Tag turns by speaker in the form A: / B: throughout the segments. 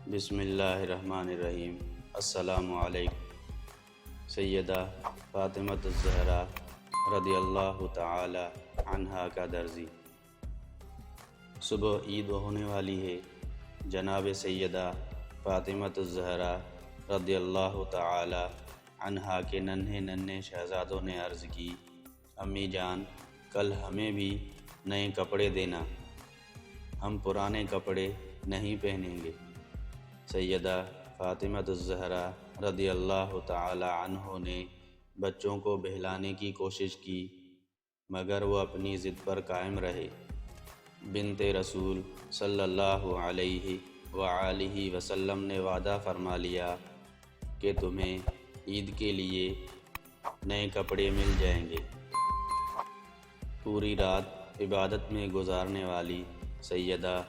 A: بسم اللہ الرحمن الرحیم۔ السلام علیکم۔ سیدہ فاطمۃ الزہرا رضی اللہ تعالی عنہا کا درزی۔ صبح عید ہونے والی ہے۔ جناب سیدہ فاطمۃ الزہرا رضی اللہ تعالی عنہا کے ننھے شہزادوں نے عرض کی، امی جان کل ہمیں بھی نئے کپڑے دینا، ہم پرانے کپڑے نہیں پہنیں گے۔ سیدہ فاطمۃ الزہرا رضی اللہ تعالی عنہ نے بچوں کو بہلانے کی کوشش کی، مگر وہ اپنی ضد پر قائم رہے۔ بنت رسول صلی اللہ علیہ وآلہ وسلم نے وعدہ فرما لیا کہ تمہیں عید کے لیے نئے کپڑے مل جائیں گے۔ پوری رات عبادت میں گزارنے والی سیدہ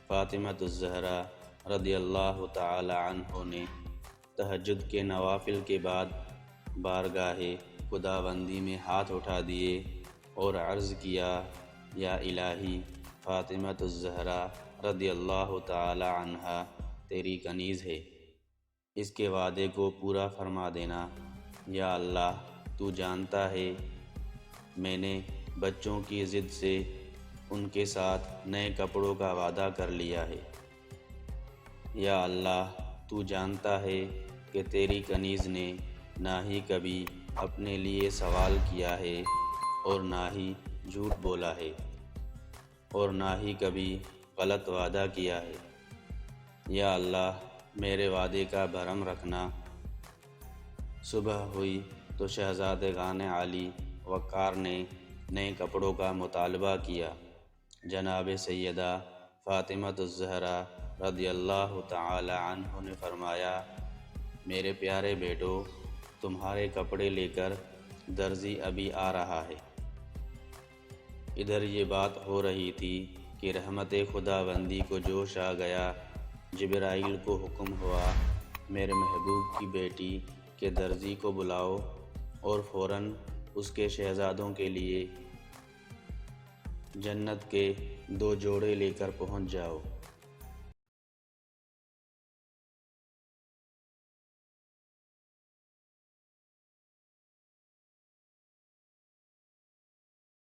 A: فاطمۃ الزہرا رضی اللہ تعالی عنہ نے تہجد کے نوافل کے بعد بارگاہ خداوندی میں ہاتھ اٹھا دیے اور عرض کیا، یا الہی فاطمۃ الزہرا رضی اللہ تعالی عنہا تیری کنیز ہے، اس کے وعدے کو پورا فرما دینا۔ یا اللہ تو جانتا ہے میں نے بچوں کی ضد سے ان کے ساتھ نئے کپڑوں کا وعدہ کر لیا ہے۔ یا اللہ تو جانتا ہے کہ تیری کنیز نے نہ ہی کبھی اپنے لیے سوال کیا ہے اور نہ ہی جھوٹ بولا ہے اور نہ ہی کبھی غلط وعدہ کیا ہے۔ یا اللہ میرے وعدے کا بھرم رکھنا۔ صبح ہوئی تو شہزادگان عالی وقار نے نئے کپڑوں کا مطالبہ کیا۔ جناب سیدہ فاطمۃ الزہرا رضی اللہ تعالی عنہ نے فرمایا، میرے پیارے بیٹو، تمہارے کپڑے لے کر درزی ابھی آ رہا ہے۔ ادھر یہ بات ہو رہی تھی کہ رحمت خداوندی کو جوش آ گیا۔ جبرائیل کو حکم ہوا، میرے محبوب کی بیٹی کے درزی کو بلاؤ اور فوراً اس کے شہزادوں کے لیے جنت کے 2 جوڑے لے کر پہنچ جاؤ۔